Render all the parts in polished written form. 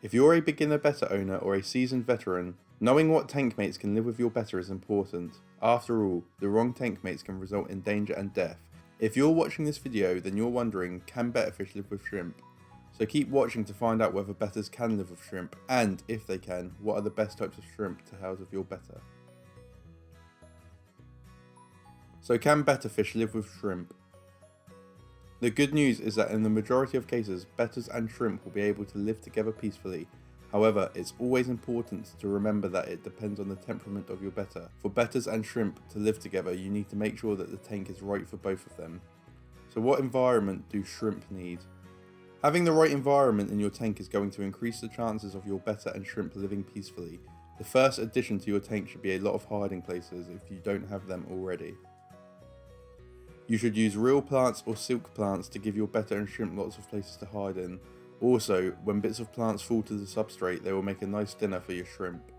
If you're a beginner Betta owner or a seasoned veteran, knowing what tank mates can live with your Betta is important. After all, the wrong tank mates can result in danger and death. If you're watching this video, then you're wondering, can Betta fish live with shrimp? So keep watching to find out whether Bettas can live with shrimp, and if they can, what are the best types of shrimp to house with your Betta. So can Betta fish live with shrimp? The good news is that in the majority of cases, Bettas and shrimp will be able to live together peacefully. However, it's always important to remember that it depends on the temperament of your Betta. For Bettas and shrimp to live together, you need to make sure that the tank is right for both of them. So what environment do shrimp need? Having the right environment in your tank is going to increase the chances of your Betta and shrimp living peacefully. The first addition to your tank should be a lot of hiding places if you don't have them already. You should use real plants or silk plants to give your Betta and shrimp lots of places to hide in. Also, when bits of plants fall to the substrate, they will make a nice dinner for your shrimp.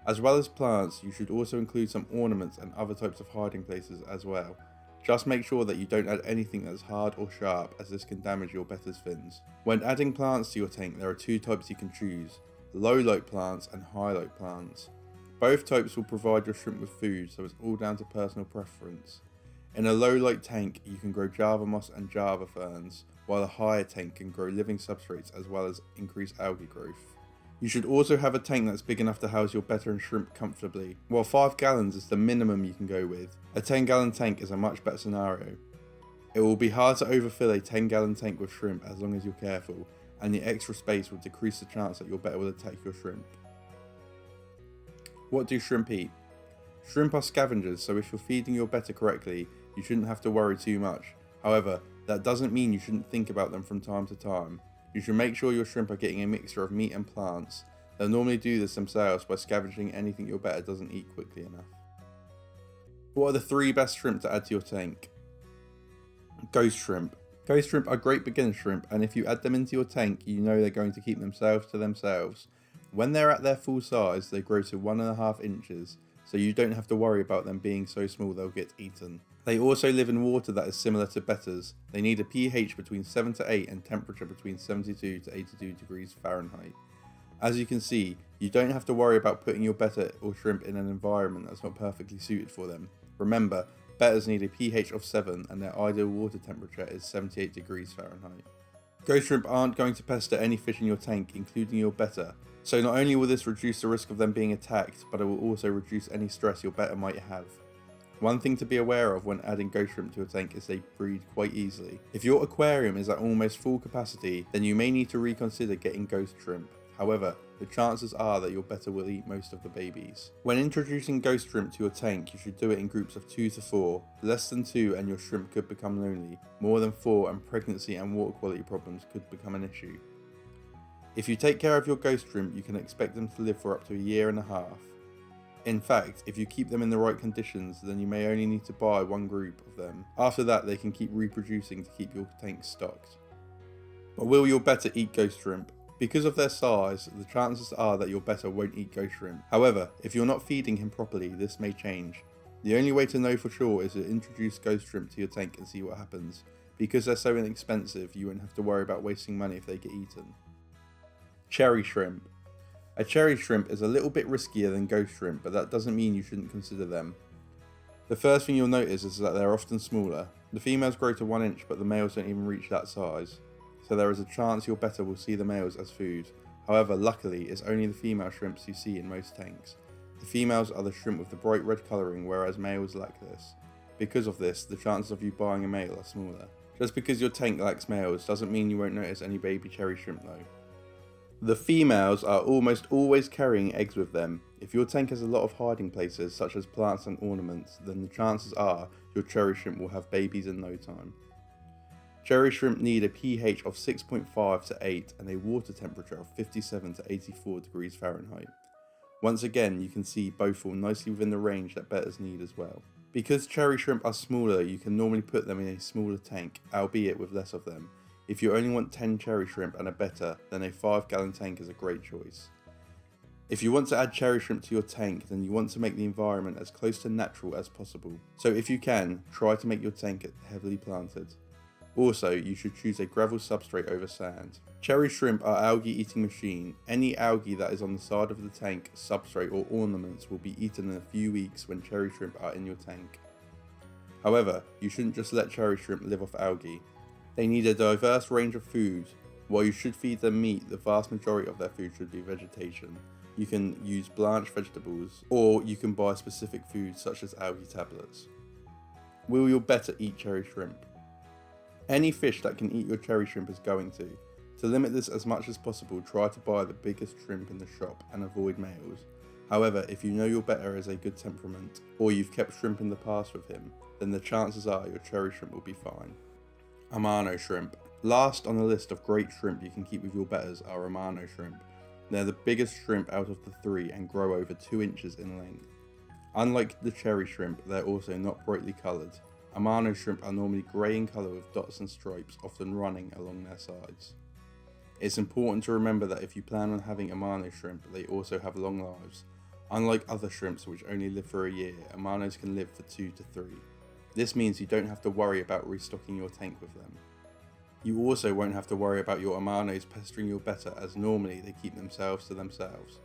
As well as plants, you should also include some ornaments and other types of hiding places as well. Just make sure that you don't add anything that's hard or sharp, as this can damage your Betta's fins. When adding plants to your tank, there are two types you can choose: low light plants and high light plants. Both types will provide your shrimp with food, so it's all down to personal preference. In a low light tank, you can grow Java moss and Java ferns, while a higher tank can grow living substrates as well as increase algae growth. You should also have a tank that's big enough to house your Betta and shrimp comfortably. While 5 gallons is the minimum you can go with, a 10-gallon tank is a much better scenario. It will be hard to overfill a 10-gallon tank with shrimp as long as you're careful, and the extra space will decrease the chance that your Betta will attack your shrimp. What do shrimp eat? Shrimp are scavengers, so if you're feeding your Betta correctly, you shouldn't have to worry too much. However, that doesn't mean you shouldn't think about them from time to time. You should make sure your shrimp are getting a mixture of meat and plants. They'll normally do this themselves by scavenging anything your Betta doesn't eat quickly enough. What are the 3 best shrimp to add to your tank? Ghost shrimp. Ghost shrimp are great beginner shrimp, and if you add them into your tank, you know they're going to keep themselves to themselves. When they're at their full size, they grow to 1.5 inches, so you don't have to worry about them being so small they'll get eaten. They also live in water that is similar to Bettas. They need a pH between 7 to 8 and temperature between 72 to 82 degrees Fahrenheit. As you can see, you don't have to worry about putting your Betta or shrimp in an environment that's not perfectly suited for them. Remember, Bettas need a pH of 7 and their ideal water temperature is 78 degrees Fahrenheit. Ghost shrimp aren't going to pester any fish in your tank, including your Betta. So not only will this reduce the risk of them being attacked, but it will also reduce any stress your Betta might have. One thing to be aware of when adding ghost shrimp to a tank is they breed quite easily. If your aquarium is at almost full capacity, then you may need to reconsider getting ghost shrimp. However, the chances are that your Betta will eat most of the babies. When introducing ghost shrimp to your tank, you should do it in groups of 2 to 4. Less than 2 and your shrimp could become lonely. More than 4 and pregnancy and water quality problems could become an issue. If you take care of your ghost shrimp, you can expect them to live for up to 1.5 years. In fact, if you keep them in the right conditions, then you may only need to buy 1 group of them. After that, they can keep reproducing to keep your tank stocked. But will your Betta eat ghost shrimp? Because of their size, the chances are that your Betta won't eat ghost shrimp. However, if you're not feeding him properly, this may change. The only way to know for sure is to introduce ghost shrimp to your tank and see what happens. Because they're so inexpensive, you won't have to worry about wasting money if they get eaten. Cherry shrimp. A cherry shrimp is a little bit riskier than ghost shrimp, but that doesn't mean you shouldn't consider them. The first thing you'll notice is that they're often smaller. The females grow to 1 inch, but the males don't even reach that size. So there is a chance your Betta will see the males as food. However, luckily, it's only the female shrimps you see in most tanks. The females are the shrimp with the bright red colouring, whereas males lack this. Because of this, the chances of you buying a male are smaller. Just because your tank lacks males doesn't mean you won't notice any baby cherry shrimp though. The females are almost always carrying eggs with them. If your tank has a lot of hiding places such as plants and ornaments, then the chances are your cherry shrimp will have babies in no time. Cherry shrimp need a pH of 6.5 to 8 and a water temperature of 57 to 84 degrees Fahrenheit. Once again, you can see both fall nicely within the range that Bettas need as well. Because cherry shrimp are smaller, you can normally put them in a smaller tank, albeit with less of them. If you only want 10 cherry shrimp and a Betta, then a 5-gallon tank is a great choice. If you want to add cherry shrimp to your tank, then you want to make the environment as close to natural as possible. So if you can, try to make your tank heavily planted. Also, you should choose a gravel substrate over sand. Cherry shrimp are algae eating machine. Any algae that is on the side of the tank, substrate or ornaments will be eaten in a few weeks when cherry shrimp are in your tank. However, you shouldn't just let cherry shrimp live off algae. They need a diverse range of food. While you should feed them meat, the vast majority of their food should be vegetation. You can use blanched vegetables, or you can buy specific foods such as algae tablets. Will your Betta eat cherry shrimp? Any fish that can eat your cherry shrimp is going to. To limit this as much as possible, try to buy the biggest shrimp in the shop and avoid males. However, if you know your Betta is a good temperament, or you've kept shrimp in the past with him, then the chances are your cherry shrimp will be fine. Amano shrimp. Last on the list of great shrimp you can keep with your Bettas are Amano shrimp. They're the biggest shrimp out of the three and grow over 2 inches in length. Unlike the cherry shrimp, they're also not brightly coloured. Amano shrimp are normally grey in colour with dots and stripes, often running along their sides. It's important to remember that if you plan on having Amano shrimp, they also have long lives. Unlike other shrimps which only live for a year, Amanos can live for 2 to 3. This means you don't have to worry about restocking your tank with them. You also won't have to worry about your Amanos pestering your Betta, as normally they keep themselves to themselves.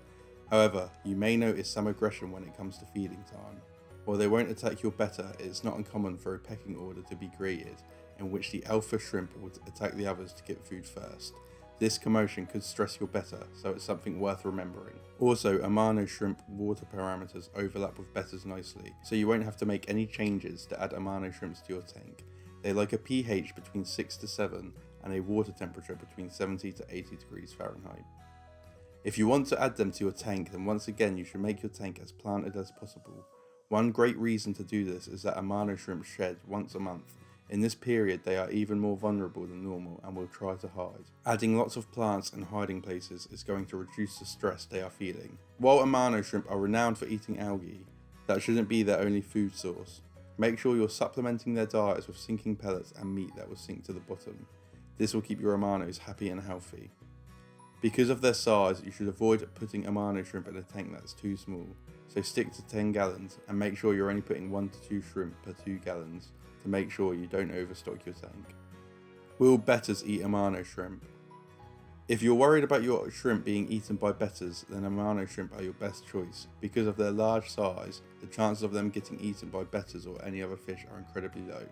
However, you may notice some aggression when it comes to feeding time. While they won't attack your Betta, it's not uncommon for a pecking order to be created, in which the alpha shrimp will attack the others to get food first. This commotion could stress your Betta, so it's something worth remembering. Also, Amano shrimp water parameters overlap with Bettas nicely, so you won't have to make any changes to add Amano shrimps to your tank. They like a pH between 6 to 7 and a water temperature between 70 to 80 degrees Fahrenheit. If you want to add them to your tank, then once again you should make your tank as planted as possible. One great reason to do this is that Amano shrimp shed once a month. In this period they are even more vulnerable than normal and will try to hide. Adding lots of plants and hiding places is going to reduce the stress they are feeling. While Amano shrimp are renowned for eating algae, that shouldn't be their only food source. Make sure you're supplementing their diets with sinking pellets and meat that will sink to the bottom. This will keep your Amanos happy and healthy. Because of their size, you should avoid putting Amano shrimp in a tank that's too small, so stick to 10 gallons and make sure you're only putting 1 to 2 shrimp per 2 gallons to make sure you don't overstock your tank. Will Bettas eat Amano shrimp? If you're worried about your shrimp being eaten by Bettas, then Amano shrimp are your best choice. Because of their large size, the chances of them getting eaten by Bettas or any other fish are incredibly low.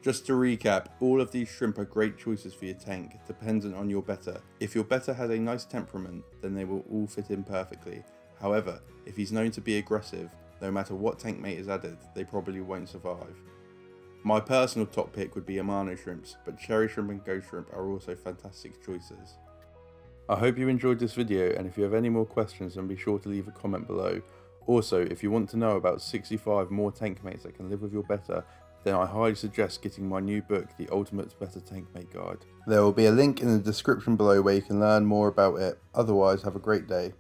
Just to recap, all of these shrimp are great choices for your tank, dependent on your Betta. If your Betta has a nice temperament, then they will all fit in perfectly. However, if he's known to be aggressive, no matter what tank mate is added, they probably won't survive. My personal top pick would be Amano shrimps, but cherry shrimp and ghost shrimp are also fantastic choices. I hope you enjoyed this video, and if you have any more questions then be sure to leave a comment below. Also, if you want to know about 65 more tank mates that can live with your Betta, then I highly suggest getting my new book, The Ultimate Betta Tank Mate Guide. There will be a link in the description below where you can learn more about it. Otherwise, have a great day.